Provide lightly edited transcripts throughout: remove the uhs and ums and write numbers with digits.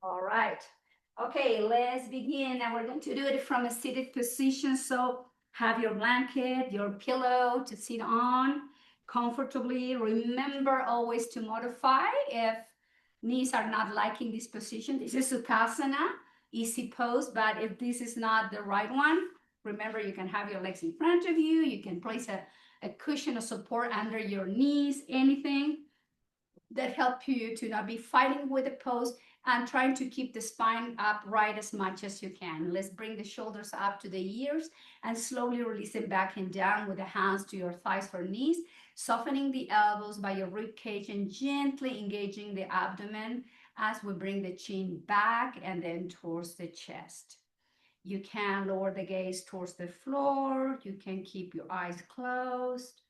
All right. Okay, let's begin. And we're going to do it from a seated position. So have your blanket, your pillow to sit on comfortably. Remember always to modify if knees are not liking this position. This is Sukhasana, easy pose, but if this is not the right one, remember you can have your legs in front of you. You can place a cushion of support under your knees, anything that help you to not be fighting with the pose and trying to keep the spine upright as much as you can. Let's bring the shoulders up to the ears and slowly release them back and down with the hands to your thighs or knees, softening the elbows by your rib cage and gently engaging the abdomen as we bring the chin back and then towards the chest. You can lower the gaze towards the floor. You can keep your eyes closed.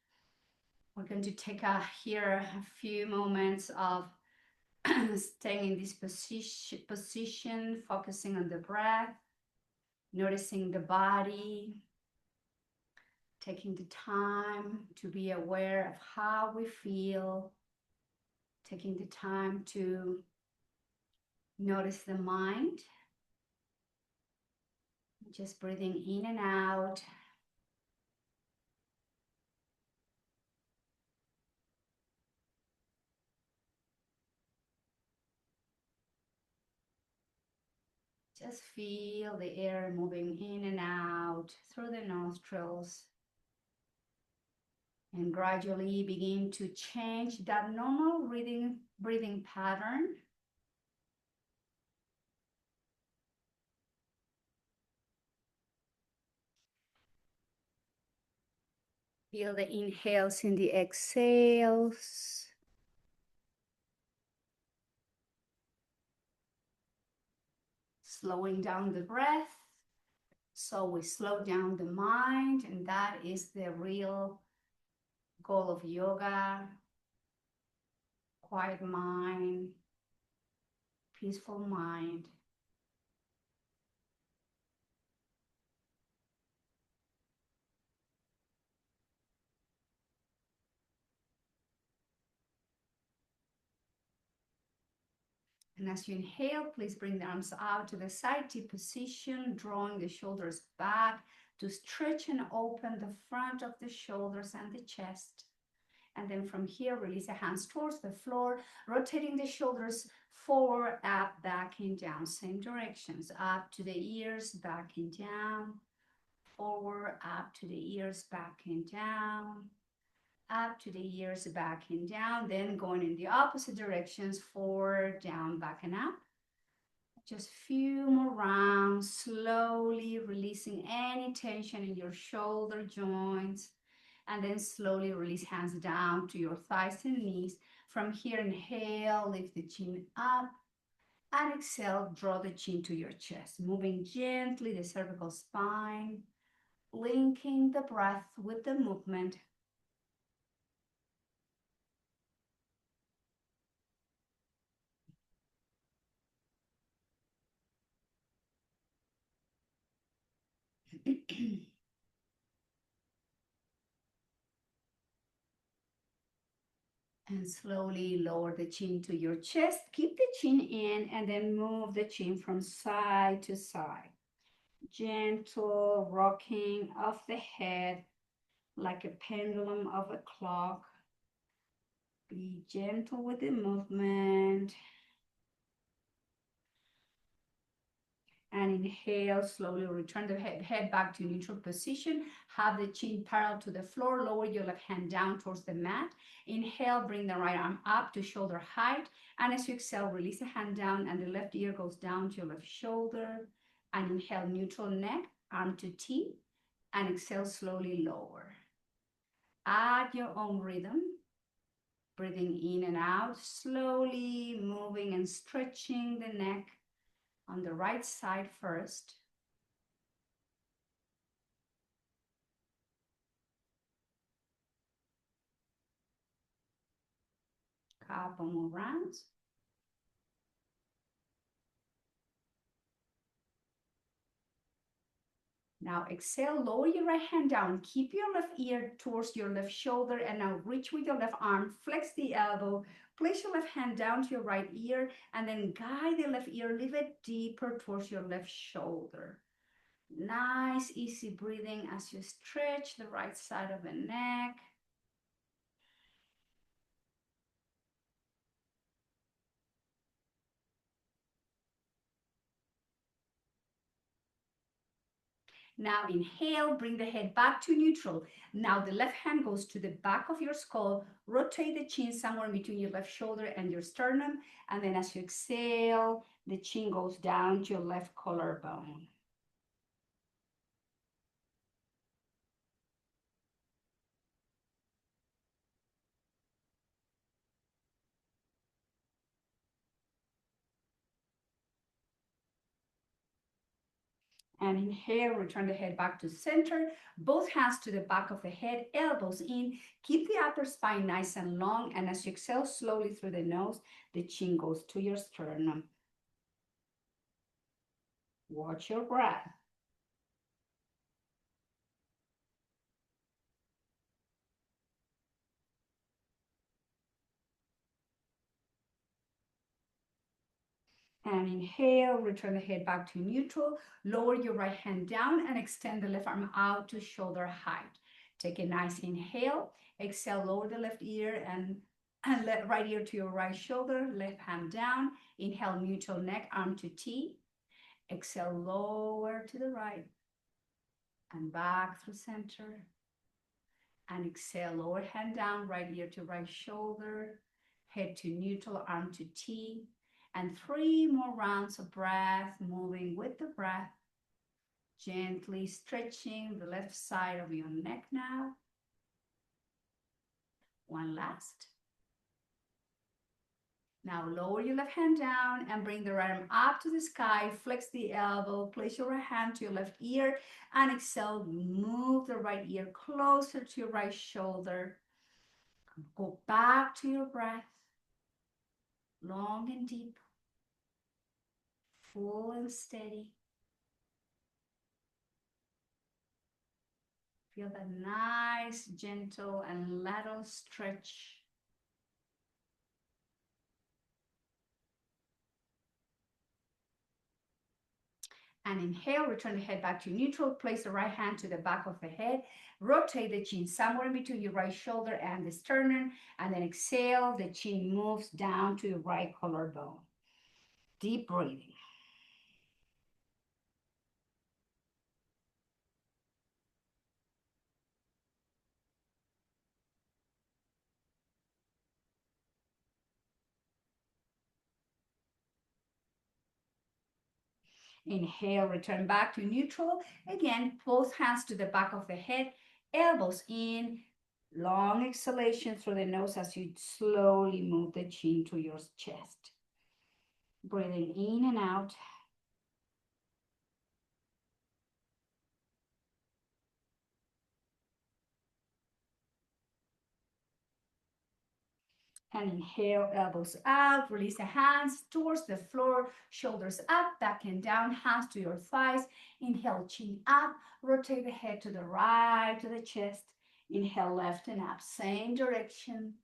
We're going to take here a few moments of staying in this position, focusing on the breath, noticing the body, taking the time to be aware of how we feel, taking the time to notice the mind, just breathing in and out. Just feel the air moving in and out through the nostrils. And gradually begin to change that normal breathing pattern. Feel the inhales and the exhales. Slowing down the breath. So we slow down the mind, and that is the real goal of yoga. Quiet mind, peaceful mind. And as you inhale, please bring the arms out to the side T position, drawing the shoulders back to stretch and open the front of the shoulders and the chest. And then from here, release the hands towards the floor, rotating the shoulders forward, up, back, and down. Same directions, up to the ears, back and down, forward, up to the ears, back and down, up to the ears, back and down, then going in the opposite directions, forward, down, back and up. Just few more rounds, slowly releasing any tension in your shoulder joints, and then slowly release hands down to your thighs and knees. From here, inhale, lift the chin up, and exhale, draw the chin to your chest, moving gently the cervical spine, linking the breath with the movement. And slowly lower the chin to your chest. Keep the chin in and then move the chin from side to side. Gentle rocking of the head like a pendulum of a clock. Be gentle with the movement. And inhale, slowly return the head back to neutral position. Have the chin parallel to the floor. Lower your left hand down towards the mat. Inhale, bring the right arm up to shoulder height. And as you exhale, release the hand down and the left ear goes down to your left shoulder. And inhale, neutral neck, arm to T. And exhale, slowly lower. At your own rhythm, breathing in and out, slowly moving and stretching the neck on the right side first. Couple more rounds. Now exhale, lower your right hand down. Keep your left ear towards your left shoulder and now reach with your left arm. Flex the elbow. Place your left hand down to your right ear and then guide the left ear a little bit deeper towards your left shoulder. Nice, easy breathing as you stretch the right side of the neck. Now inhale, bring the head back to neutral. Now the left hand goes to the back of your skull. Rotate the chin somewhere between your left shoulder and your sternum. And then as you exhale, the chin goes down to your left collarbone. And inhale, return the head back to center. Both hands to the back of the head, elbows in. Keep the upper spine nice and long. And as you exhale slowly through the nose, the chin goes to your sternum. Watch your breath. And inhale, return the head back to neutral. Lower your right hand down and extend the left arm out to shoulder height. Take a nice inhale. Exhale, lower the left ear and right ear to your right shoulder. Left hand down. Inhale, neutral neck, arm to T. Exhale, lower to the right and back through center. And exhale, lower hand down, right ear to right shoulder. Head to neutral, arm to T. And 3 more rounds of breath, moving with the breath, gently stretching the left side of your neck now. One last. Now lower your left hand down and bring the right arm up to the sky. Flex the elbow, place your right hand to your left ear, and exhale, move the right ear closer to your right shoulder. Go back to your breath, long and deep. Full and steady. Feel that nice, gentle, and lateral stretch. And inhale, return the head back to neutral. Place the right hand to the back of the head. Rotate the chin somewhere in between your right shoulder and the sternum. And then exhale, the chin moves down to your right collarbone. Deep breathing. Inhale, return back to neutral. Again, both hands to the back of the head, elbows in. Long exhalation through the nose as you slowly move the chin to your chest. Breathing in and out. And inhale, elbows out, release the hands towards the floor, shoulders up, back and down, hands to your thighs. Inhale, chin up, rotate the head to the right, to the chest. Inhale, left and up, same direction.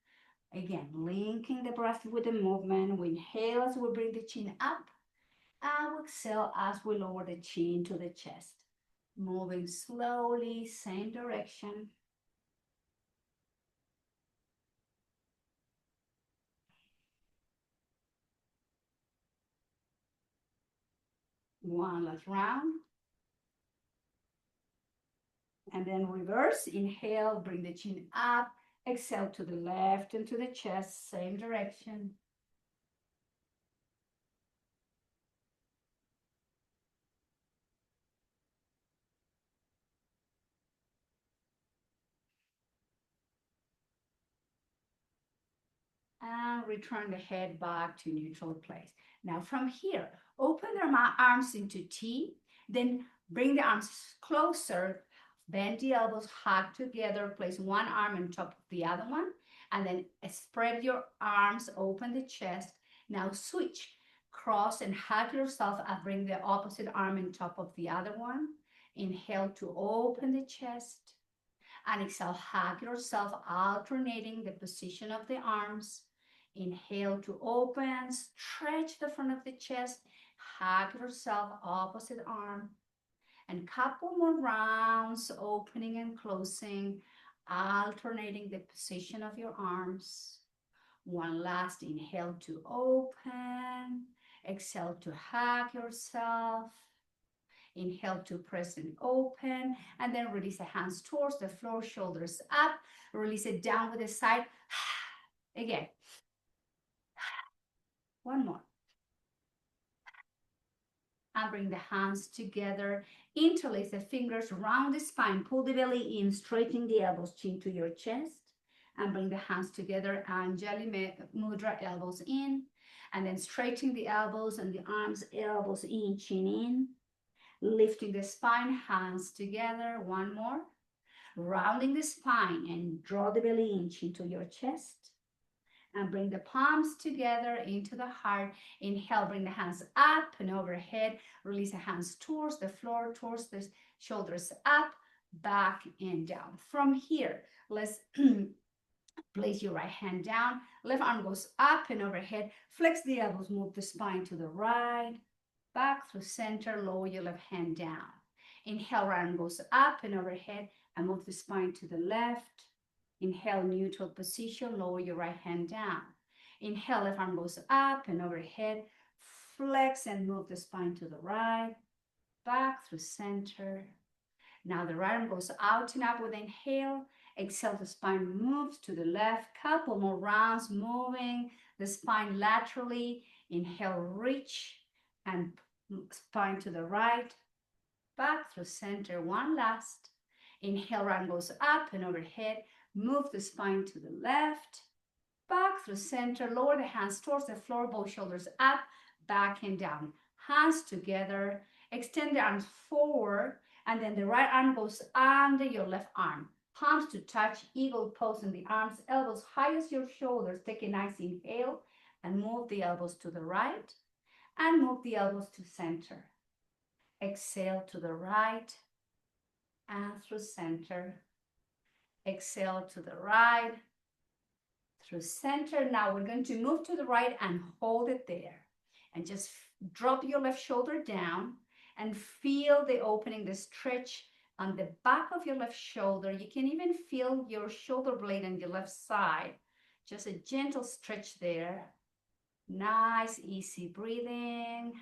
Again, linking the breath with the movement. We inhale as we bring the chin up, and we exhale as we lower the chin to the chest. Moving slowly, same direction. One last round. And then reverse. Inhale, bring the chin up. Exhale to the left and to the chest, same direction. And return the head back to neutral place. Now from here, open the arms into T, then bring the arms closer, bend the elbows, hug together, place one arm on top of the other one, and then spread your arms, open the chest. Now switch, cross and hug yourself and bring the opposite arm on top of the other one. Inhale to open the chest, and exhale, hug yourself, alternating the position of the arms. Inhale to open, stretch the front of the chest, hug yourself, opposite arm, and couple more rounds, opening and closing, alternating the position of your arms. One last inhale to open, exhale to hug yourself. Inhale to press and open, and then release the hands towards the floor, shoulders up, release it down with the side. Again. One more. And bring the hands together, interlace the fingers around the spine, pull the belly in, straighten the elbows, chin to your chest, and bring the hands together, Anjali Mudra, elbows in, and then straighten the elbows and the arms, elbows in, chin in, lifting the spine, hands together, one more, rounding the spine and draw the belly in, chin to your chest, and bring the palms together into the heart. Inhale, bring the hands up and overhead. Release the hands towards the floor, towards the shoulders up, back and down. From here, let's place your right hand down. Left arm goes up and overhead. Flex the elbows, move the spine to the right, back through center, lower your left hand down. Inhale, right arm goes up and overhead, and move the spine to the left. Inhale, neutral position, lower your right hand down. Inhale, left arm goes up and overhead. Flex and move the spine to the right, back through center. Now the right arm goes out and up with inhale. Exhale, the spine moves to the left. Couple more rounds, moving the spine laterally. Inhale, reach and spine to the right, back through center. One last. Inhale, right arm goes up and overhead. Move the spine to the left, back through center, lower the hands towards the floor, both shoulders up, back and down. Hands together, extend the arms forward, and then the right arm goes under your left arm. Palms to touch, eagle pose in the arms, elbows high as your shoulders. Take a nice inhale and move the elbows to the right and move the elbows to center. Exhale to the right and through center. Exhale to the right, through center. Now we're going to move to the right and hold it there. And just drop your left shoulder down and feel the opening, the stretch on the back of your left shoulder. You can even feel your shoulder blade on your left side. Just a gentle stretch there. Nice, easy breathing.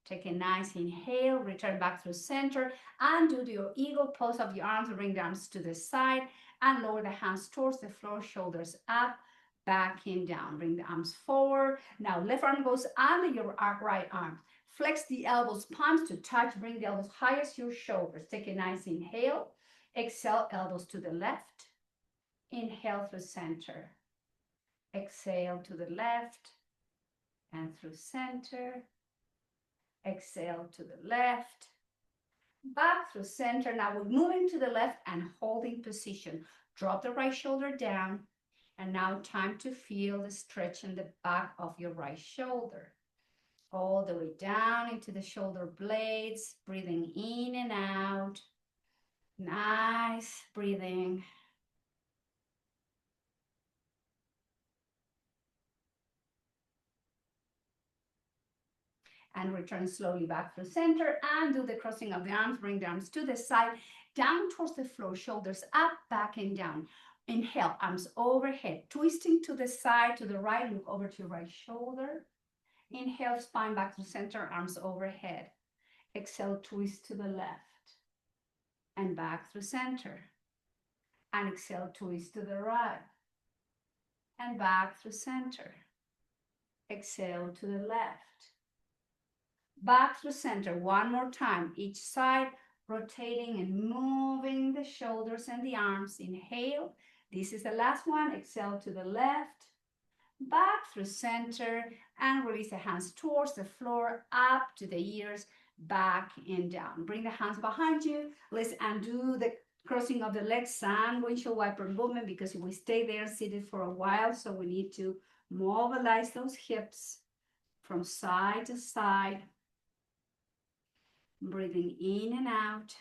Take a nice inhale, return back through center, and do your eagle pose of your arms. Bring the arms to the side and lower the hands towards the floor, shoulders up, back and down. Bring the arms forward. Now left arm goes under your right arm. Flex the elbows, palms to touch. Bring the elbows high as your shoulders. Take a nice inhale. Exhale, elbows to the left. Inhale through center. Exhale to the left and through center. Exhale to the left, back through center. Now we're moving to the left and holding position. Drop the right shoulder down. And now time to feel the stretch in the back of your right shoulder. All the way down into the shoulder blades, breathing in and out. Nice breathing. And return slowly back through center and do the crossing of the arms. Bring the arms to the side, down towards the floor, shoulders up, back and down. Inhale, arms overhead, twisting to the side, to the right, look over to your right shoulder. Inhale, spine back to center, arms overhead. Exhale, twist to the left and back through center. And exhale, twist to the right and back through center. Exhale to the left. Back through center, one more time, each side, rotating and moving the shoulders and the arms. Inhale, this is the last one. Exhale to the left, back through center, and release the hands towards the floor, up to the ears, back and down. Bring the hands behind you. Let's undo the crossing of the legs, sun windshield wiper movement, because we stay there seated for a while, so we need to mobilize those hips from side to side. Breathing in and out.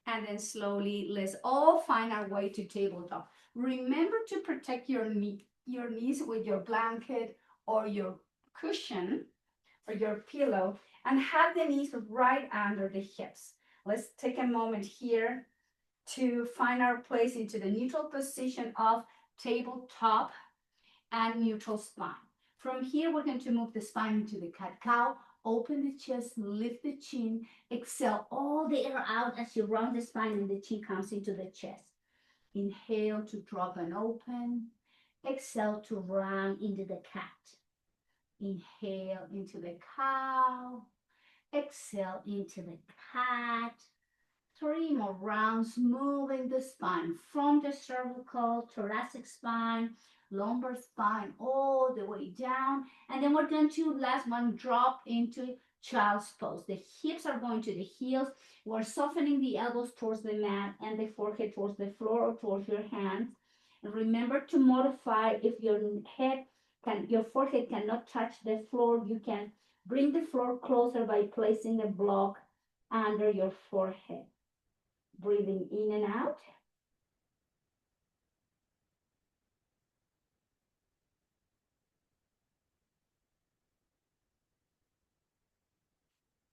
And then slowly, let's all find our way to tabletop. Remember to protect your your knees with your blanket or your cushion or your pillow and have the knees right under the hips. Let's take a moment here to find our place into the neutral position of tabletop and neutral spine. From here, we're going to move the spine into the cat-cow. Open the chest, lift the chin, exhale all the air out as you round the spine and the chin comes into the chest. Inhale to drop and open. Exhale to round into the cat. Inhale into the cow. Exhale into the cat. 3 more rounds, moving the spine from the cervical, thoracic spine, lumbar spine, all the way down. And then we're going to, last one, drop into child's pose. The hips are going to the heels. We're softening the elbows towards the mat and the forehead towards the floor or towards your hands. And remember to modify if your forehead cannot touch the floor, you can bring the floor closer by placing a block under your forehead. Breathing in and out.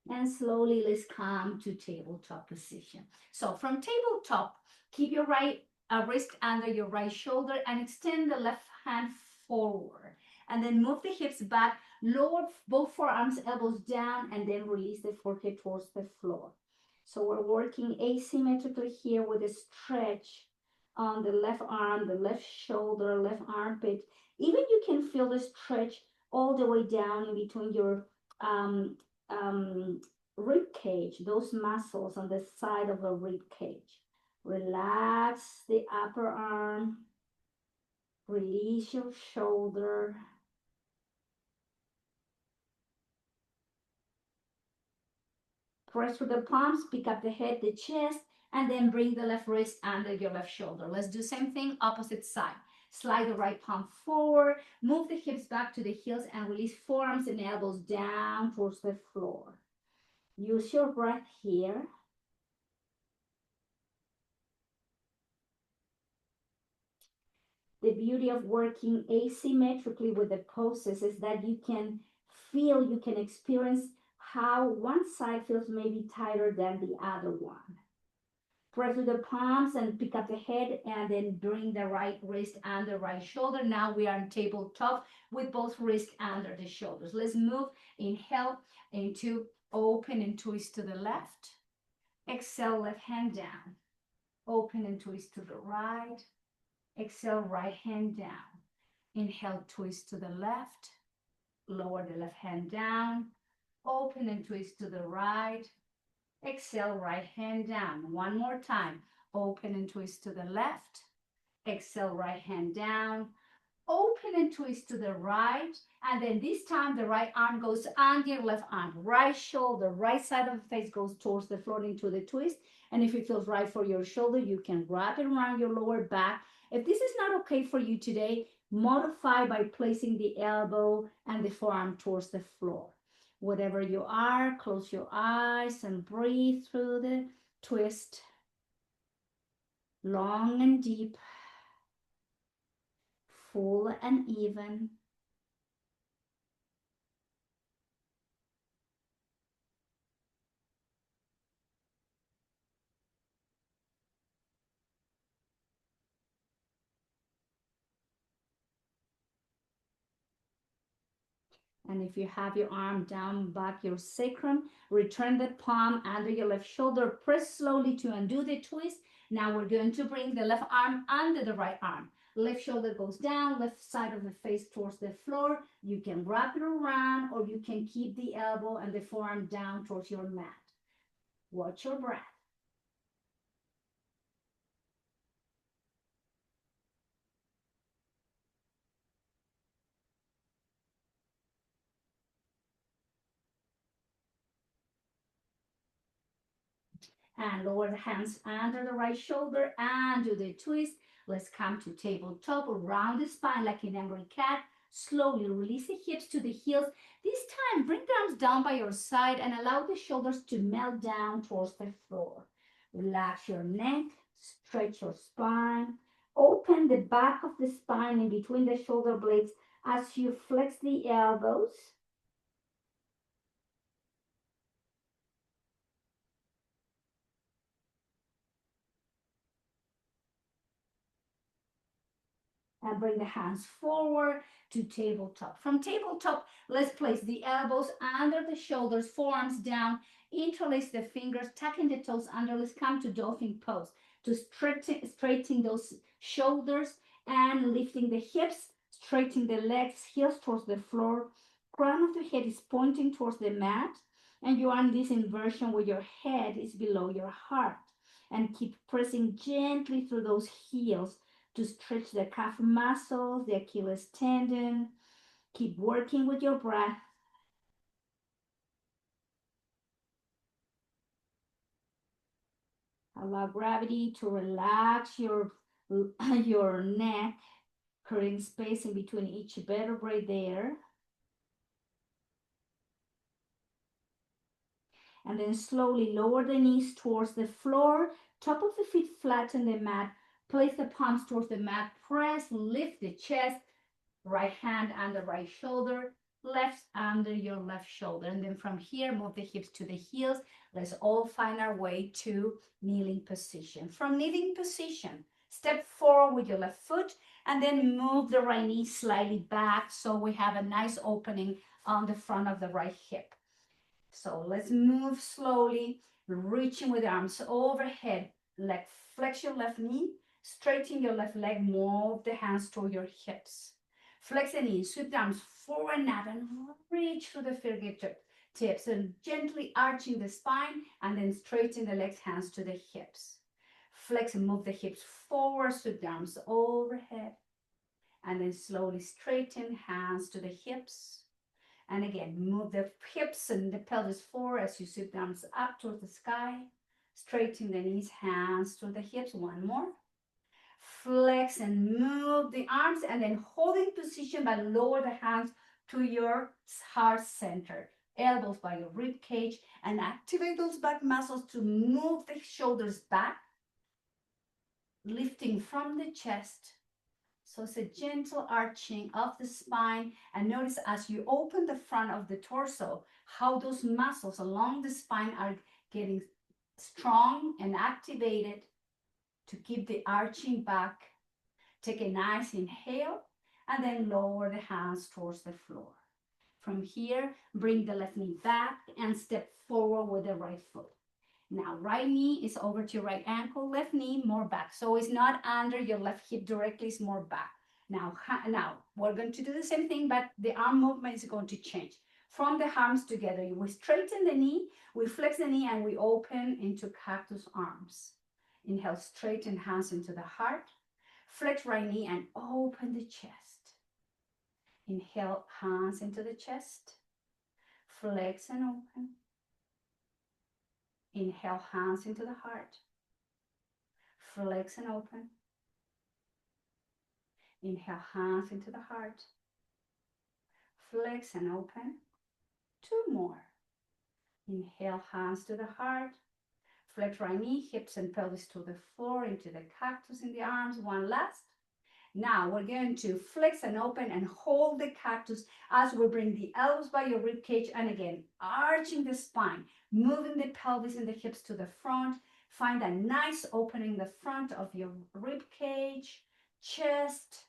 And slowly let's come to tabletop position. So from tabletop, keep your right wrist under your right shoulder and extend the left hand forward. And then move the hips back, lower both forearms, elbows down, and then release the forehead towards the floor. So we're working asymmetrically here with a stretch on the left arm, the left shoulder, left armpit. Even you can feel the stretch all the way down in between your rib cage, those muscles on the side of the rib cage. Relax the upper arm. Release your shoulder. Press with the palms, pick up the head, the chest, and then bring the left wrist under your left shoulder. Let's do the same thing, opposite side. Slide the right palm forward, move the hips back to the heels, and release forearms and elbows down towards the floor. Use your breath here. The beauty of working asymmetrically with the poses is that you can feel, you can experience how one side feels maybe tighter than the other one. Press with the palms and pick up the head and then bring the right wrist and the right shoulder. Now we are on tabletop with both wrists under the shoulders. Let's move. Inhale into open and twist to the left. Exhale, left hand down. Open and twist to the right. Exhale, right hand down. Inhale, twist to the left. Lower the left hand down. Open and twist to the right. Exhale, right hand down. One more time. Open and twist to the left. Exhale, right hand down. Open and twist to the right. And then this time the right arm goes under your left arm. Right shoulder, right side of the face goes towards the floor into the twist. And if it feels right for your shoulder, you can wrap it around your lower back. If this is not okay for you today, modify by placing the elbow and the forearm towards the floor. Whatever you are, close your eyes and breathe through the twist. Long and deep. Full and even. And if you have your arm down back your sacrum, return the palm under your left shoulder. Press slowly to undo the twist. Now we're going to bring the left arm under the right arm. Left shoulder goes down, left side of the face towards the floor. You can wrap it around or you can keep the elbow and the forearm down towards your mat. Watch your breath. And lower the hands under the right shoulder and do the twist. Let's come to tabletop, around the spine like an angry cat. Slowly release the hips to the heels. This time, bring the arms down by your side and allow the shoulders to melt down towards the floor. Relax your neck, stretch your spine, Open the back of the spine in between the shoulder blades as you flex the elbows. And bring the hands forward to tabletop. From tabletop, let's place the elbows under the shoulders, forearms down, interlace the fingers, tucking the toes under. Let's come to dolphin pose to straighten those shoulders and lifting the hips, straightening the legs, heels towards the floor. Crown of the head is pointing towards the mat, and you are in this inversion where your head is below your heart. And keep pressing gently through those heels to stretch the calf muscles, the Achilles tendon. Keep working with your breath. Allow gravity to relax your neck, creating space in between each vertebrae there. And then slowly lower the knees towards the floor, top of the feet flatten the mat, place the palms towards the mat, press, lift the chest, right hand under right shoulder, left under your left shoulder. And then from here, move the hips to the heels. Let's all find our way to kneeling position. From kneeling position, step forward with your left foot and then move the right knee slightly back so we have a nice opening on the front of the right hip. So let's move slowly, reaching with the arms overhead. Flex your left knee, straighten your left leg, move the hands toward your hips. Flex the knee, sweep the arms forward and up and reach through the fingertips and gently arching the spine and then straighten the legs, hands to the hips. Flex and move the hips forward, sweep the arms overhead and then slowly straighten, hands to the hips. And again, move the hips and the pelvis forward as you sweep the arms up towards the sky. Straighten the knees, hands to the hips. One more. Flex and move the arms and then holding position but lower the hands to your heart center. Elbows by your rib cage and activate those back muscles to move the shoulders back. Lifting from the chest. So it's a gentle arching of the spine. And notice as you open the front of the torso, how those muscles along the spine are getting strong and activated to keep the arching back. Take a nice inhale and then lower the hands towards the floor. From here, bring the left knee back and step forward with the right foot. Now, right knee is over to your right ankle, left knee more back. So it's not under your left hip directly, it's more back. Now we're going to do the same thing, but the arm movement is going to change. From the arms together, we straighten the knee, we flex the knee, and we open into cactus arms. Inhale, straighten hands into the heart. Flex right knee and open the chest. Inhale, hands into the chest. Flex and open. Inhale, hands into the heart. Flex and open. Inhale, hands into the heart. Flex and open. Two more. Inhale, hands to the heart. Flex right knee, hips and pelvis to the floor, into the cactus in the arms. One last. Now we're going to flex and open and hold the cactus as we bring the elbows by your rib cage. And again, arching the spine, moving the pelvis and the hips to the front. Find a nice opening in the front of your rib cage, chest.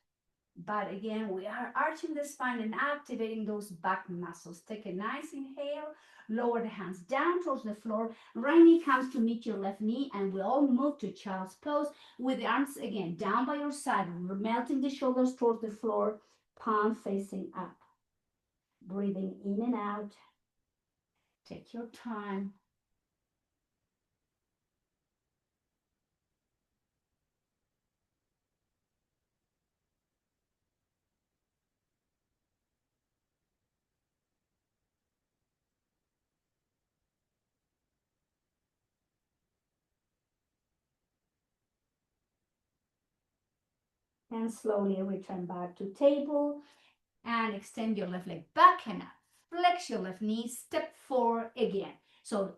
But again, we are arching the spine and activating those back muscles. Take a nice inhale, lower the hands down towards the floor. Right knee comes to meet your left knee, and we all move to child's pose with the arms again down by your side, melting the shoulders towards the floor, palm facing up. Breathing in and out. Take your time. And slowly return back to table and extend your left leg back and up. Flex your left knee, step forward again. So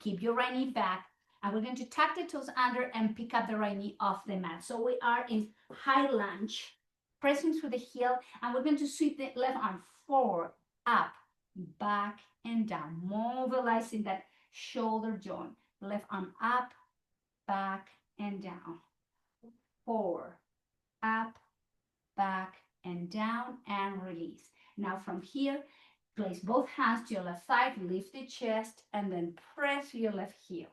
keep your right knee back And we're going to tuck the toes under and pick up the right knee off the mat. So we are in high lunge, pressing through the heel, and we're going to sweep the left arm forward, up, back, and down, mobilizing that shoulder joint. Left arm up, back, and down. Forward, up, back, and down, and release. Now from here, place both hands to your left side, lift the chest, and then press your left heel.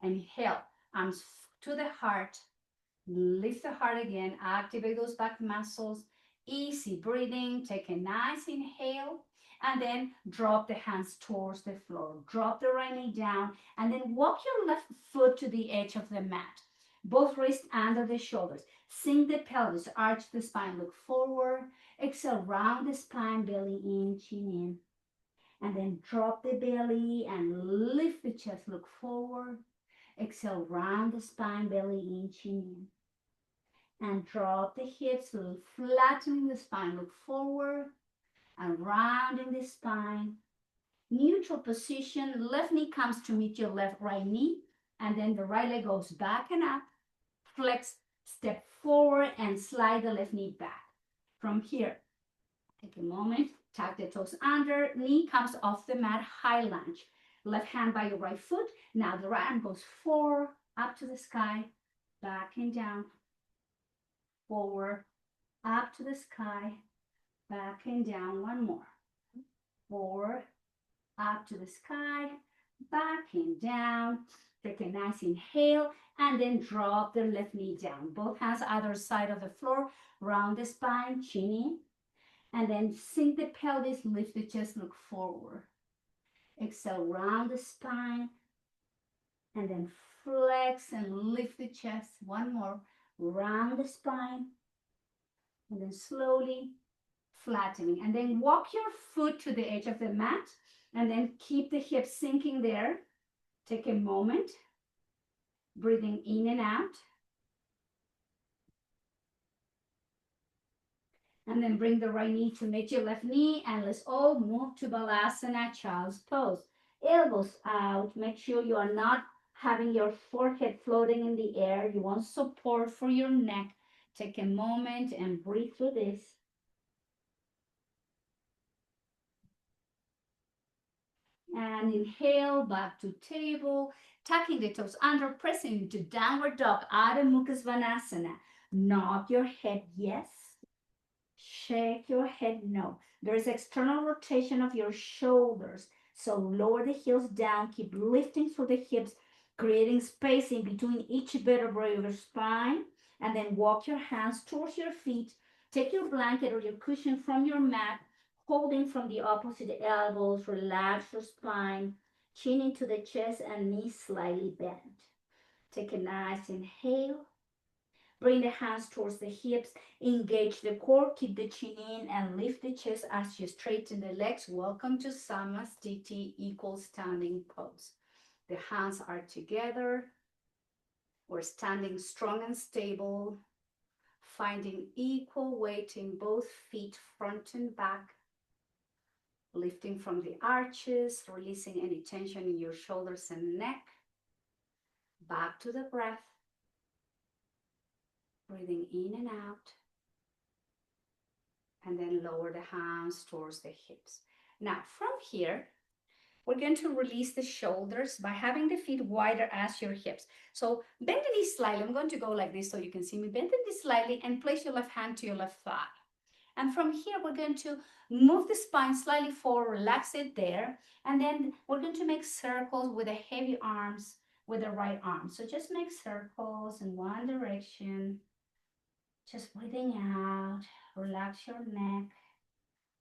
Inhale, arms to the heart, lift the heart again, activate those back muscles, easy breathing, take a nice inhale, and then drop the hands towards the floor. Drop the right knee down, and then walk your left foot to the edge of the mat. Both wrists under the shoulders. Sink the pelvis, arch the spine, look forward. Exhale, round the spine, belly in, chin in. And then drop the belly and lift the chest, look forward. Exhale, round the spine, belly in, chin in. And drop the hips, flattening the spine, look forward. And rounding the spine. Neutral position, left knee comes to meet your right knee. And then the right leg goes back and up. Flex, step forward, and slide the left knee back. From here, take a moment, tuck the toes under, knee comes off the mat, high lunge. Left hand by your right foot. Now the right arm goes forward, up to the sky, back and down, forward, up to the sky, back and down. One more. Forward, up to the sky, back and down. Take a nice inhale, and then drop the left knee down. Both hands either side of the floor, round the spine, chin in. And then sink the pelvis, lift the chest, look forward. Exhale, round the spine. And then flex and lift the chest. One more, round the spine. And then slowly flattening. And then walk your foot to the edge of the mat. And then keep the hips sinking there. Take a moment. Breathing in and out. And then bring the right knee to meet your left knee, and let's all move to Balasana, Child's Pose. Elbows out. Make sure you are not having your forehead floating in the air. You want support for your neck. Take a moment and breathe through this. And inhale, back to table, tucking the toes under, pressing into downward dog, Adho Mukha Svanasana. Nod your head, yes. Shake your head, no. There is external rotation of your shoulders. So lower the heels down, keep lifting through the hips, creating space in between each vertebrae of your spine. And then walk your hands towards your feet. Take your blanket or your cushion from your mat, holding from the opposite elbows. Relax your spine, chin into the chest and knees slightly bent. Take a nice inhale. Bring the hands towards the hips, engage the core, keep the chin in, and lift the chest as you straighten the legs. Welcome to Samastiti, equal standing pose. The hands are together. We're standing strong and stable, finding equal weight in both feet, front and back. Lifting from the arches, releasing any tension in your shoulders and neck. Back to the breath. Breathing in and out. And then lower the hands towards the hips. Now, from here, we're going to release the shoulders by having the feet wider as your hips. So bend the knee slightly. I'm going to go like this so you can see me. Bend the knee slightly and place your left hand to your left thigh. And from here, we're going to move the spine slightly forward, relax it there. And then we're going to make circles with the heavy arms with the right arm. So just make circles in one direction. Just breathing out, relax your neck,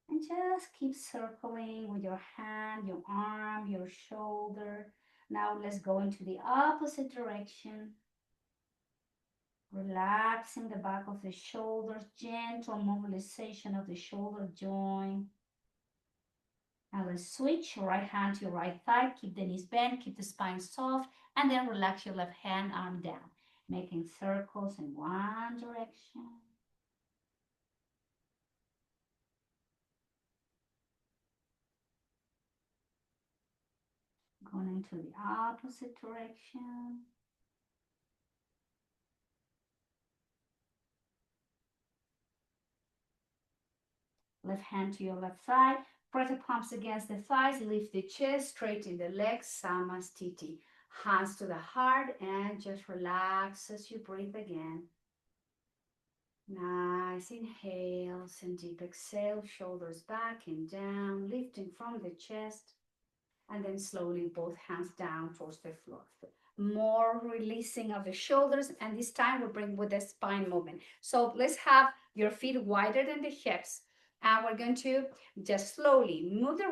and just keep circling with your hand, your arm, your shoulder. Now let's go into the opposite direction. Relaxing the back of the shoulders, gentle mobilization of the shoulder joint. Now let's switch, right hand to your right thigh, keep the knees bent, keep the spine soft, and then relax your left hand, arm down, making circles in one direction. Going into the opposite direction. Left hand to your left thigh. Press the palms against the thighs. Lift the chest, straighten the legs. Samastiti. Hands to the heart and just relax as you breathe again. Nice inhales and deep exhale. Shoulders back and down, lifting from the chest. And then slowly both hands down towards the floor. More releasing of the shoulders, and this time we bring with the spine movement. So let's have your feet wider than the hips, and we're going to just slowly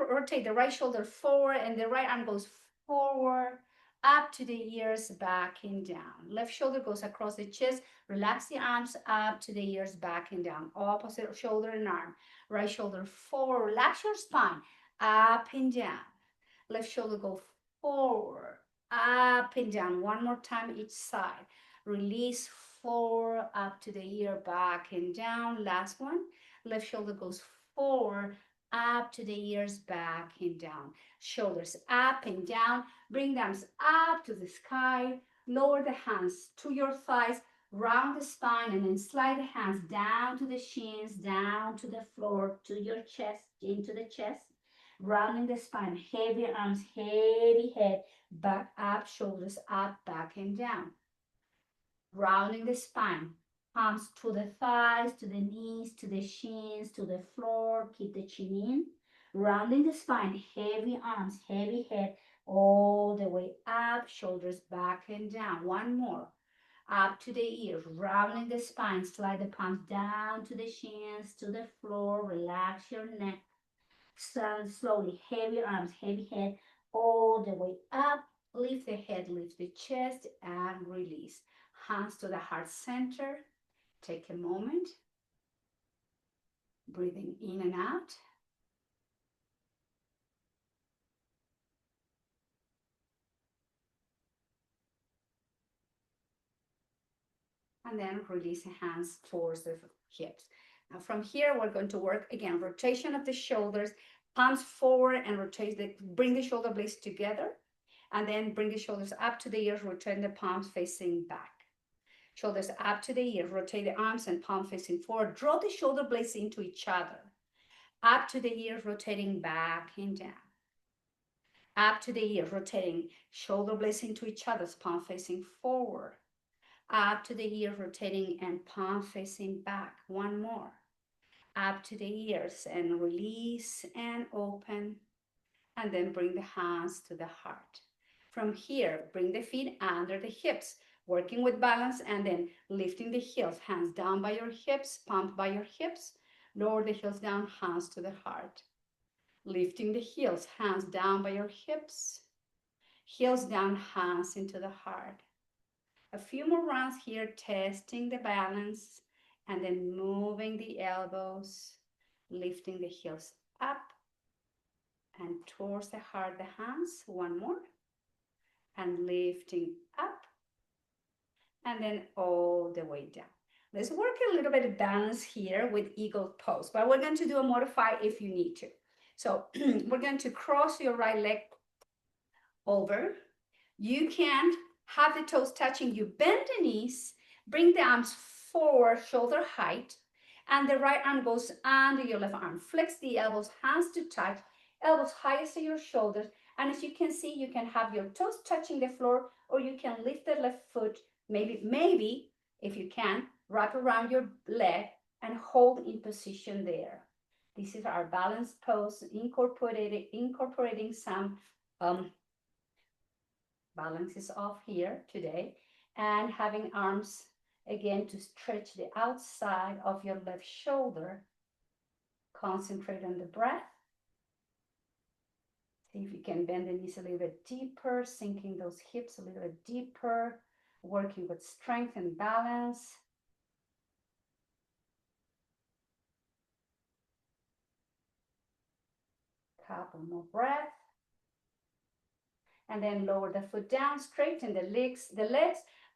rotate the right shoulder forward, and the right arm goes forward, up to the ears, back and down. Left shoulder goes across the chest. Relax the arms up to the ears, back and down. Opposite shoulder and arm. Right shoulder forward. Relax your spine, up and down. Left shoulder go forward, up and down. One more time each side. Release forward, up to the ear, back and down. Last one. Left shoulder goes forward, up to the ears, back and down. Shoulders up and down. Bring the arms up to the sky. Lower the hands to your thighs. Round the spine and then slide the hands down to the shins, down to the floor, to your chest, into the chest. Rounding the spine, heavy arms, heavy head, back up, shoulders up, back and down. Rounding the spine, palms to the thighs, to the knees, to the shins, to the floor. Keep the chin in. Rounding the spine, heavy arms, heavy head, all the way up, shoulders back and down. One more. Up to the ears, rounding the spine, slide the palms down to the shins, to the floor. Relax your neck. Slowly, heavy arms, heavy head, all the way up. Lift the head, lift the chest, and release. Hands to the heart center. Take a moment. Breathing in and out. And then release the hands towards the hips. Now from here, we're going to work again, rotation of the shoulders, palms forward and bring the shoulder blades together. And then bring the shoulders up to the ears, rotate the palms facing back. Shoulders up to the ears, rotate the arms and palm facing forward. Draw the shoulder blades into each other. Up to the ears, rotating back and down. Up to the ears, rotating shoulder blades into each other's palm facing forward. Up to the ears, rotating and palm facing back. One more. Up to the ears and release and open. And then bring the hands to the heart. From here, bring the feet under the hips, working with balance and then lifting the heels, hands down by your hips, pump by your hips, lower the heels down, hands to the heart. Lifting the heels, hands down by your hips, heels down, hands into the heart. A few more rounds here, testing the balance and then moving the elbows, lifting the heels up and towards the heart, the hands. One more. And lifting up and then all the way down. Let's work a little bit of balance here with eagle pose, but we're going to do a modify if you need to. So we're going to cross your right leg over. You can have the toes touching. You bend the knees, bring the arms forward, shoulder height, and the right arm goes under your left arm. Flex the elbows, hands to touch, elbows highest to your shoulders. And as you can see, you can have your toes touching the floor, or you can lift the left foot, maybe, if you can, wrap around your leg and hold in position there. This is our balanced pose, incorporating some balances off here today, and having arms again to stretch the outside of your left shoulder. Concentrate on the breath. See if you can bend the knees a little bit deeper, sinking those hips a little bit deeper, working with strength and balance. Couple more breath. And then lower the foot down, straighten the legs,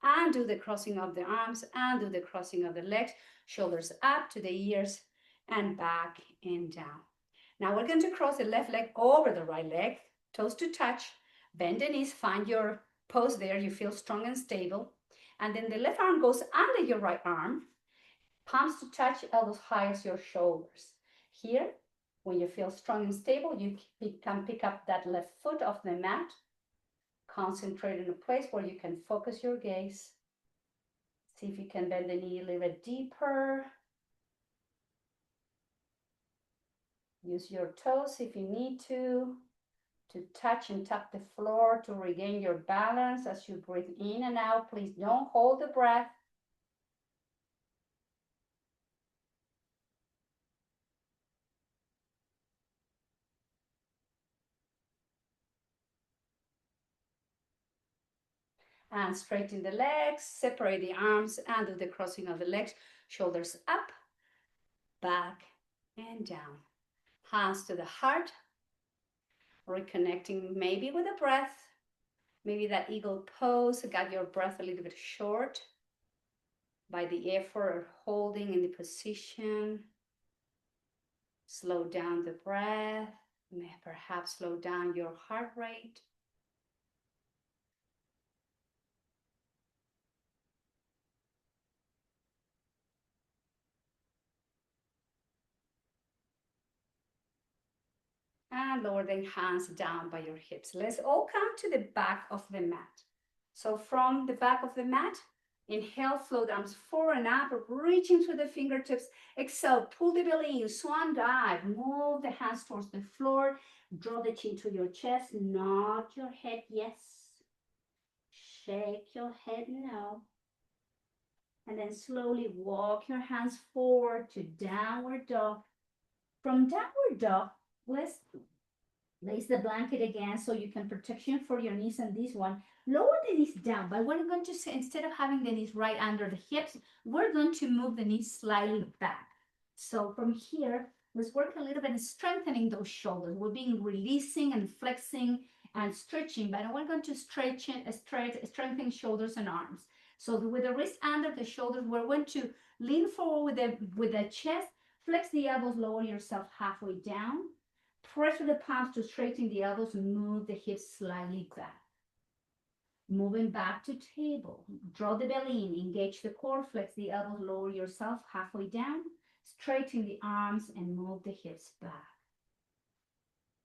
and do the crossing of the arms, and do the crossing of the legs, shoulders up to the ears, and back and down. Now we're going to cross the left leg over the right leg, toes to touch, bend the knees, find your pose there, you feel strong and stable. And then the left arm goes under your right arm, palms to touch, elbows high as your shoulders. Here, when you feel strong and stable, you can pick up that left foot off the mat. Concentrate in a place where you can focus your gaze. See if you can bend the knee a little bit deeper. Use your toes if you need to touch and tap the floor to regain your balance as you breathe in and out. Please don't hold the breath. And straighten the legs, separate the arms, and do the crossing of the legs. Shoulders up, back, and down. Hands to the heart. Reconnecting maybe with the breath. Maybe that eagle pose got your breath a little bit short by the effort of holding in the position. Slow down the breath. Perhaps slow down your heart rate. And lower the hands down by your hips. Let's all come to the back of the mat. So from the back of the mat, inhale, float arms forward and up, reaching through the fingertips. Exhale, pull the belly in, swan dive. Move the hands towards the floor. Draw the chin to your chest. Nod your head, yes. Shake your head, no. And then slowly walk your hands forward to downward dog. From downward dog, let's place the blanket again so you can protection for your knees and this one. Lower the knees down, but we're going to say instead of having the knees right under the hips, we're going to move the knees slightly back. So from here, let's work a little bit strengthening those shoulders. We're being releasing and flexing and stretching, but we're going to strengthen shoulders and arms. So with the wrist under the shoulders, we're going to lean forward with the chest, flex the elbows, lower yourself halfway down. Press with the palms to straighten the elbows and move the hips slightly back. Moving back to table. Draw the belly in, engage the core, flex the elbows, lower yourself halfway down. Straighten the arms and move the hips back.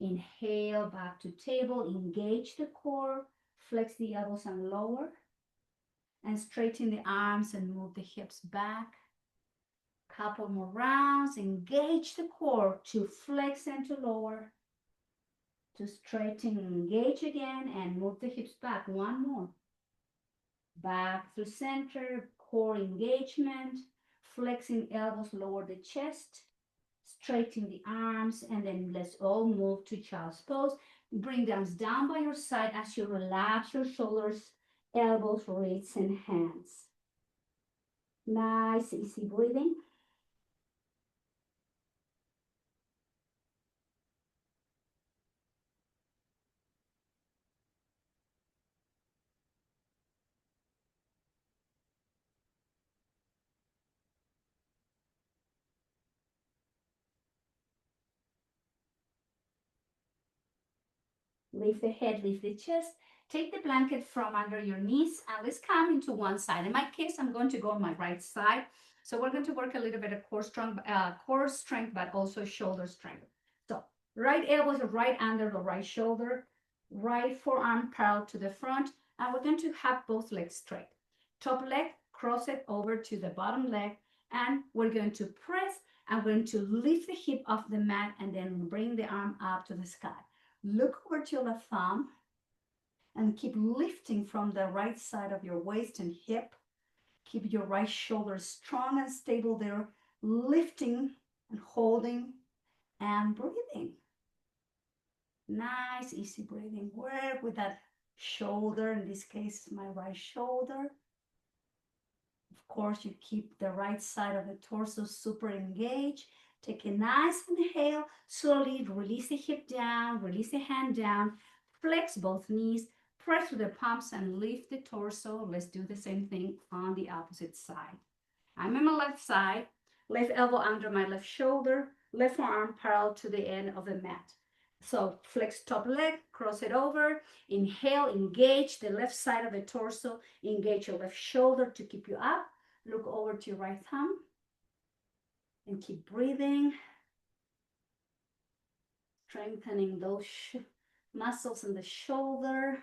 Inhale, back to table, engage the core, flex the elbows and lower. And straighten the arms and move the hips back. Couple more rounds, engage the core to flex and to lower, to straighten, engage again, and move the hips back. One more. Back to center, core engagement, flexing elbows, lower the chest, straighten the arms, and then let's all move to child's pose. Bring the arms down by your side as you relax your shoulders, elbows, wrists, and hands. Nice, easy breathing. Lift the head, lift the chest. Take the blanket from under your knees and let's come into one side. In my case, I'm going to go on my right side. So we're going to work a little bit of core strength, but also shoulder strength. So right elbow is right under the right shoulder, right forearm parallel to the front, and we're going to have both legs straight. Top leg, cross it over to the bottom leg, and we're going to press. I'm going to lift the hip off the mat and then bring the arm up to the sky. Look over to your left thumb and keep lifting from the right side of your waist and hip. Keep your right shoulder strong and stable there, lifting and holding and breathing. Nice, easy breathing. Work with that shoulder. In this case, my right shoulder. Of course, you keep the right side of the torso super engaged. Take a nice inhale, slowly release the hip down, release the hand down, flex both knees, press with the palms and lift the torso. Let's do the same thing on the opposite side. I'm on my left side, left elbow under my left shoulder, left forearm parallel to the end of the mat. So flex top leg, cross it over, inhale, engage the left side of the torso, engage your left shoulder to keep you up. Look over to your right thumb and keep breathing. strengthening those muscles in the shoulder.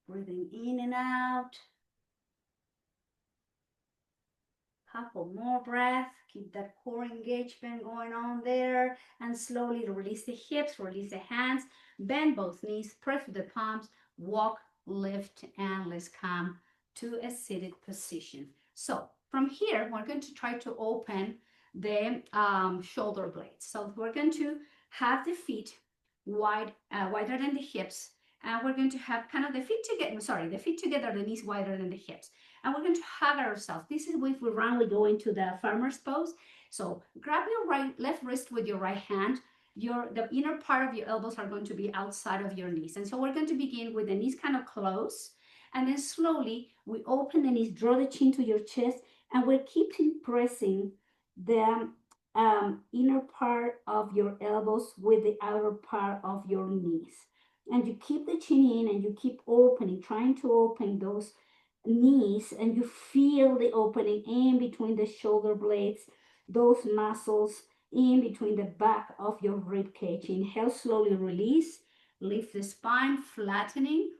Breathing in and out. Couple more breath. Keep that core engagement going on there. And slowly release the hips, release the hands. Bend both knees, press with the palms. Walk, lift, and let's come to a seated position. So from here, we're going to try to open the shoulder blades. So we're going to have the feet wider than the hips. And we're going to have kind of the feet together, the knees wider than the hips. And we're going to hug ourselves. This is if we run, we go into the farmer's pose. So grab your left wrist with your right hand. The inner part of your elbows are going to be outside of your knees. And so we're going to begin with the knees kind of close. And then slowly we open the knees, draw the chin to your chest, and we're keeping pressing the inner part of your elbows with the outer part of your knees. And you keep the chin in and you keep opening, trying to open those knees, and you feel the opening in between the shoulder blades, those muscles in between the back of your rib cage. Inhale, slowly release, lift the spine, flattening,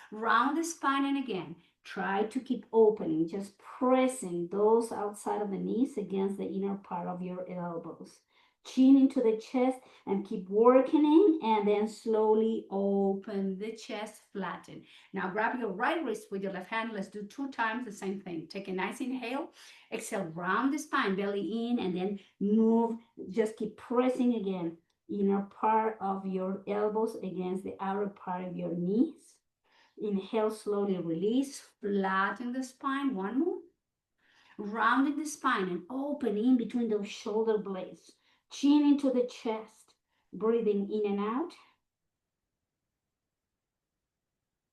round the spine, and again, try to keep opening, just pressing those outside of the knees against the inner part of your elbows. Chin into the chest and keep working in, and then slowly open the chest, flatten. Now grab your right wrist with your left hand. Let's do 2 times the same thing. Take a nice inhale, exhale, round the spine, belly in, and then move. Just keep pressing again, inner part of your elbows against the outer part of your knees. Inhale, slowly release, flatten the spine. One more. Rounding the spine and open in between those shoulder blades. Chin into the chest, breathing in and out.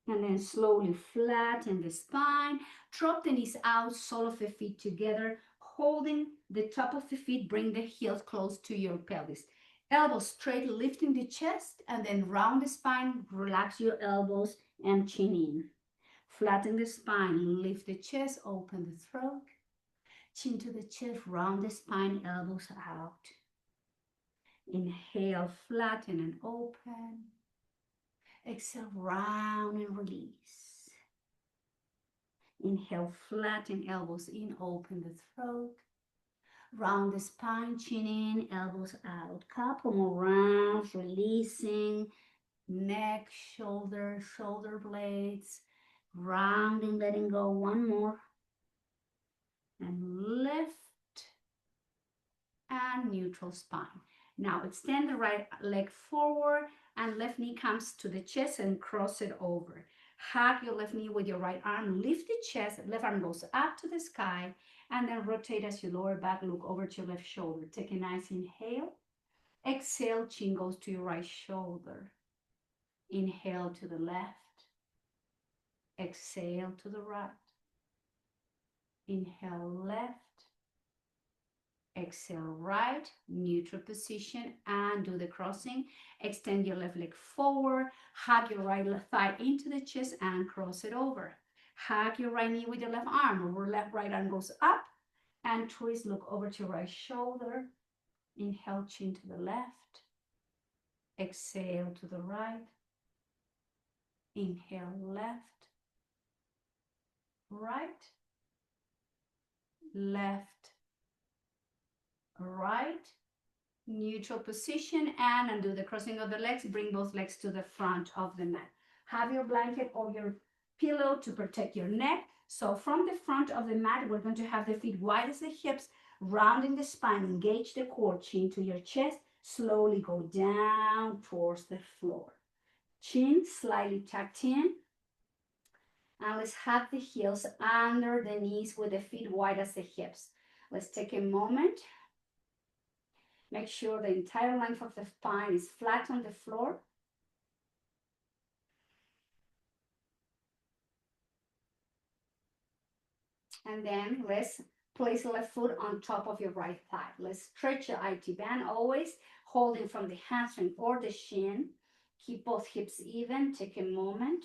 And then slowly flatten the spine. Drop the knees out, sole of the feet together. Holding the top of the feet, bring the heels close to your pelvis. Elbows straight, lifting the chest, and then round the spine. Relax your elbows and chin in. Flatten the spine, lift the chest, open the throat. Chin to the chest, round the spine, elbows out. Inhale, flatten and open. Exhale, round and release. Inhale, flatten, elbows in, open the throat. Round the spine, chin in, elbows out. Couple more rounds, releasing. Neck, shoulder blades. Rounding, letting go. One more. And lift. And neutral spine. Now extend the right leg forward and left knee comes to the chest and cross it over. Hug your left knee with your right arm, lift the chest, left arm goes up to the sky, and then rotate as you lower back, look over to your left shoulder. Take a nice inhale. Exhale, chin goes to your right shoulder. Inhale to the left. Exhale to the right. Inhale left. Exhale right, neutral position, and do the crossing. Extend your left leg forward, hug your right thigh into the chest and cross it over. Hug your right knee with your left arm, over right arm goes up, and twist, look over to your right shoulder. Inhale, chin to the left. Exhale to the right. Inhale, left, right, left, right, neutral position, and undo the crossing of the legs. Bring both legs to the front of the mat. Have your blanket or your pillow to protect your neck. So from the front of the mat, we're going to have the feet wide as the hips, rounding the spine, engage the core, chin to your chest, slowly go down towards the floor. Chin slightly tucked in. And let's have the heels under the knees with the feet wide as the hips. Let's take a moment. Make sure the entire length of the spine is flat on the floor. And then let's place the left foot on top of your right thigh. Let's stretch the IT band, always holding from the hamstring or the shin. Keep both hips even. Take a moment.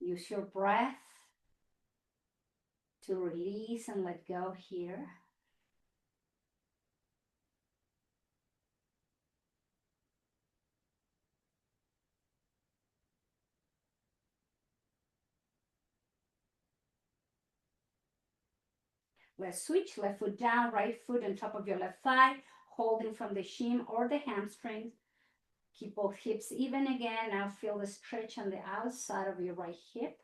Use your breath. to release and let go here. Let's switch. Left foot down, right foot on top of your left thigh, holding from the shin or the hamstring. Keep both hips even again. Now feel the stretch on the outside of your right hip.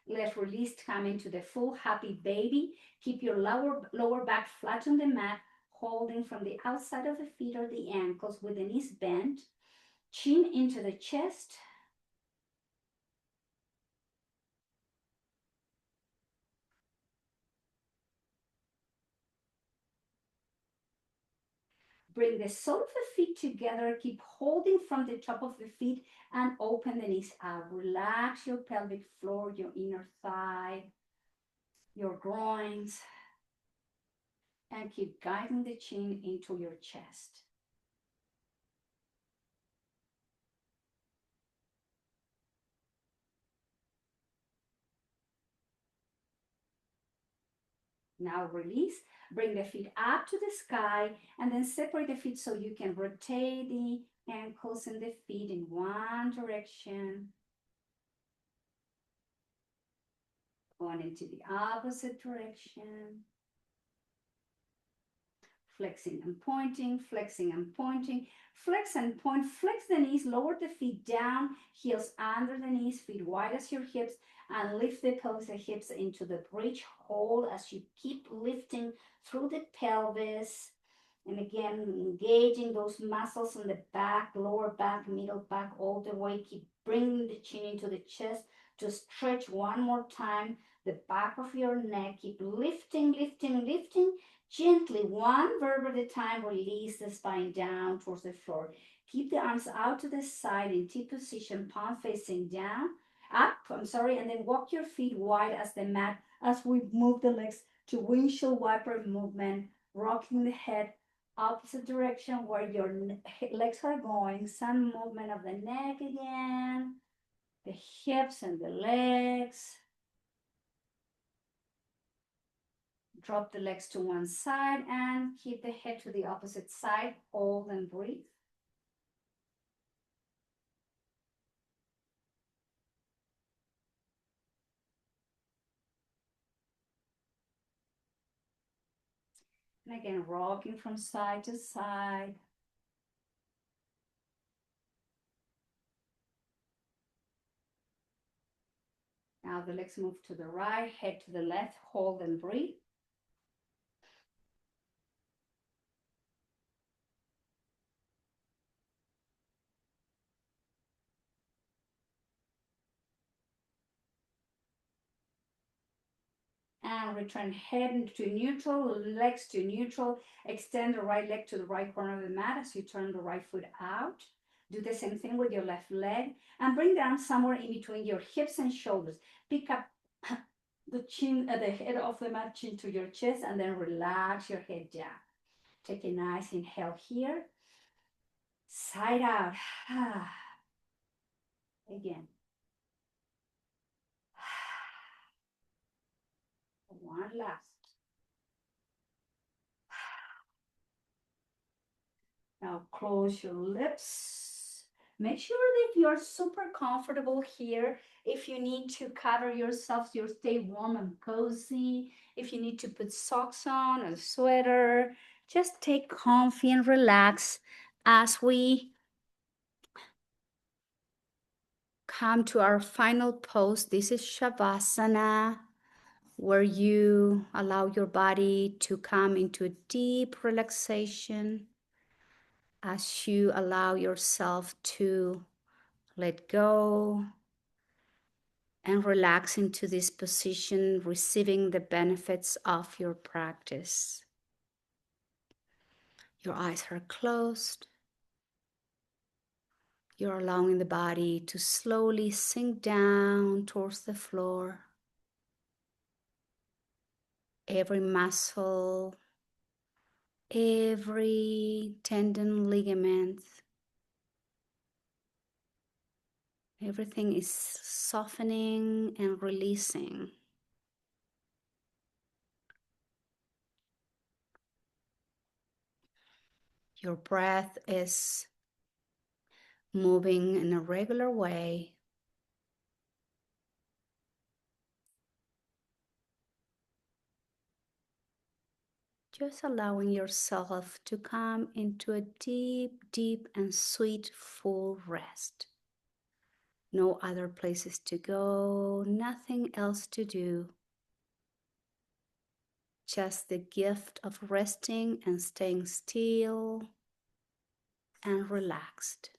Let's release, come into the full happy baby. Keep your lower back flat on the mat, holding from the outside of the feet or the ankles with the knees bent. Chin into the chest. Bring the sole of the feet together. Keep holding from the top of the feet and open the knees out. Relax your pelvic floor, your inner thigh, your groins, and keep guiding the chin into your chest. Now release, bring the feet up to the sky, and then separate the feet so you can rotate the ankles and the feet in one direction. Going into the opposite direction. Flexing and pointing, flexing and pointing, flex and point, flex the knees, lower the feet down, heels under the knees, feet wide as your hips, and lift the pelvis and hips into the bridge hold as you keep lifting through the pelvis. And again, engaging those muscles in the back, lower back, middle back, all the way. Keep bringing the chin into the chest to stretch one more time the back of your neck. Keep lifting, lifting, lifting. Gently, one verb at a time, release the spine down towards the floor. Keep the arms out to the side in T position, palm facing down, and then walk your feet wide as the mat as we move the legs to windshield wiper movement, rocking the head opposite direction where your legs are going. Some movement of the neck again, the hips and the legs. Drop the legs to one side and keep the head to the opposite side. Hold and breathe. And again, rocking from side to side. Now the legs move to the right, head to the left. Hold and breathe. And return head to neutral, legs to neutral. Extend the right leg to the right corner of the mat as you turn the right foot out. Do the same thing with your left leg and bring down somewhere in between your hips and shoulders. Pick up the chin at the head of the mat, chin to your chest, and then relax your head down. Take a nice inhale here. Side out. Again. One last. Now close your lips. Make sure that you're super comfortable here. If you need to cover yourself, you stay warm and cozy. If you need to put socks on, a sweater, just take comfy and relax as we come to our final pose. This is Shavasana, where you allow your body to come into a deep relaxation as you allow yourself to let go and relax into this position, receiving the benefits of your practice. Your eyes are closed. You're allowing the body to slowly sink down towards the floor. Every muscle every tendon, ligament, everything is softening and releasing. Your breath is moving in a regular way. Just allowing yourself to come into a deep, deep and sweet full rest. No other places to go, nothing else to do. Just the gift of resting and staying still and relaxed.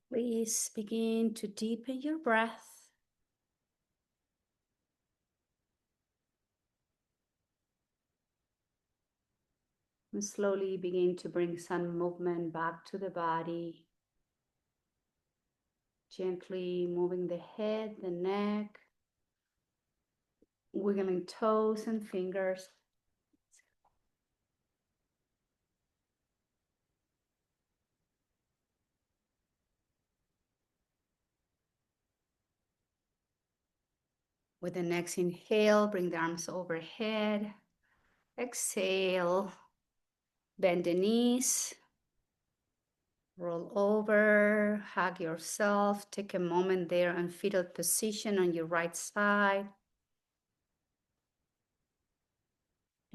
Please begin to deepen your breath. And slowly begin to bring some movement back to the body. Gently moving the head, the neck, wiggling toes and fingers. With the next inhale, bring the arms overhead. Exhale, bend the knees. Roll over, hug yourself. Take a moment there in fetal position on your right side.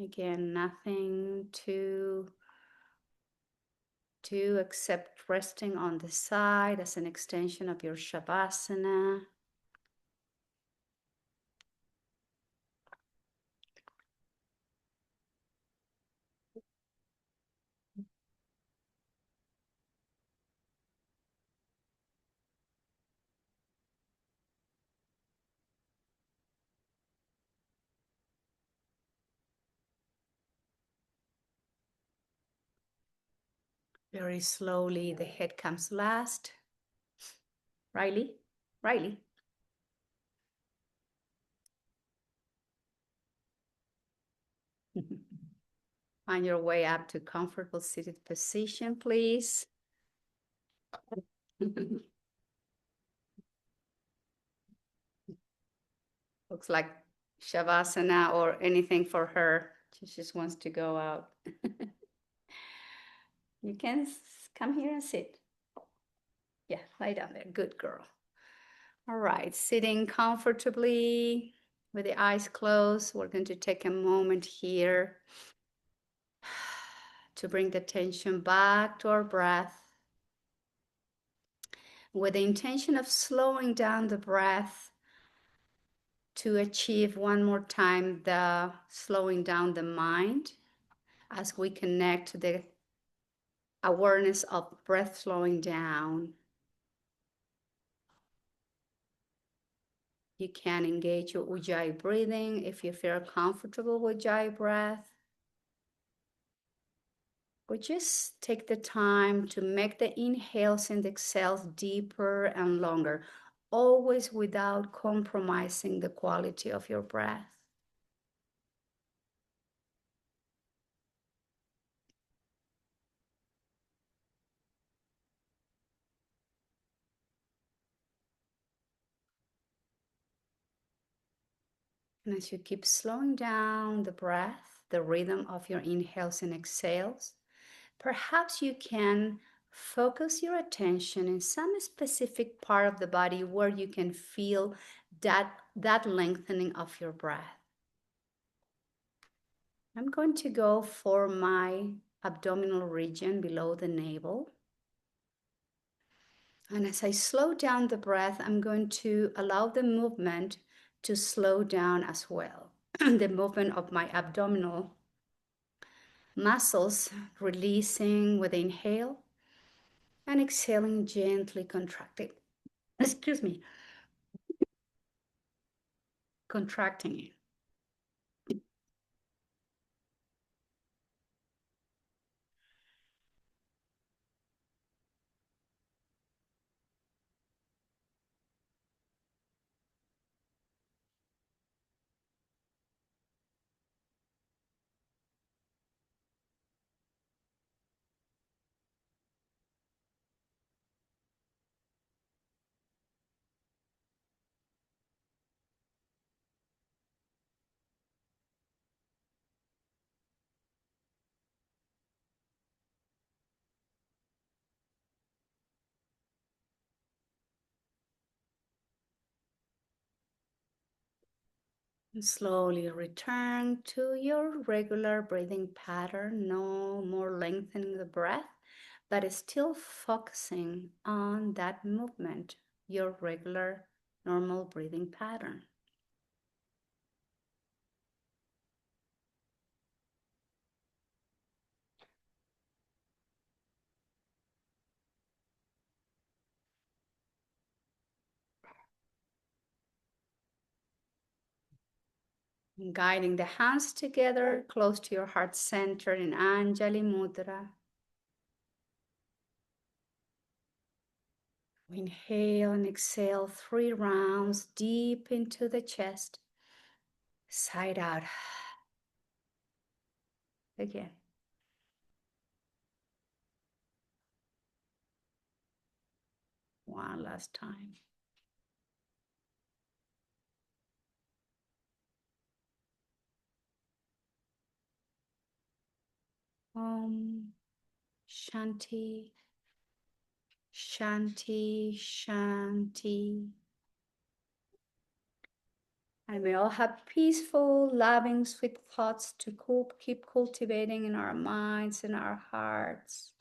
Again, nothing to do except resting on the side as an extension of your Shavasana. Very slowly, the head comes last. Riley, Riley. Find your way up to comfortable seated position, please. Looks like Shavasana or anything for her. She just wants to go out. You can come here and sit. Yeah, lie down there. Good girl. All right, sitting comfortably with the eyes closed. We're going to take a moment here to bring the attention back to our breath with the intention of slowing down the breath to achieve one more time the slowing down the mind as we connect to the awareness of breath slowing down. You can engage your Ujjayi breathing if you feel comfortable with Ujjayi breath. Or just take the time to make the inhales and exhales deeper and longer, always without compromising the quality of your breath. And as you keep slowing down the breath, the rhythm of your inhales and exhales, perhaps you can focus your attention in some specific part of the body where you can feel that lengthening of your breath. I'm going to go for my abdominal region below the navel. And as I slow down the breath, I'm going to allow the movement to slow down as well. The movement of my abdominal muscles releasing with the inhale and exhaling, gently contracting. Excuse me. Contracting it. And slowly return to your regular breathing pattern. No more lengthening the breath, but is still focusing on that movement, your regular normal breathing pattern. Guiding the hands together close to your heart center in Anjali Mudra. Inhale and exhale 3 rounds deep into the chest. Side out. Again. One last time. Om Shanti, Shanti, Shanti. And we all have peaceful, loving, sweet thoughts to keep cultivating in our minds and our hearts.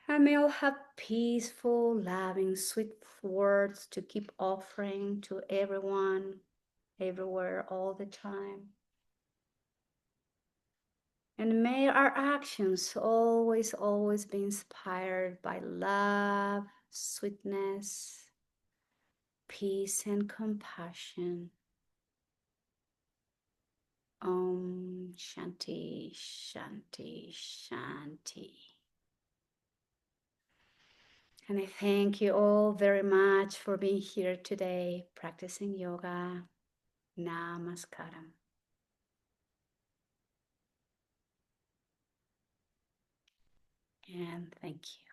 And may all have peaceful, loving, sweet words to keep offering to everyone, everywhere, all the time. And may our actions always, always be inspired by love, sweetness, peace, and compassion. Om Shanti, Shanti, Shanti. And I thank you all very much for being here today, practicing yoga. Namaskaram. And thank you.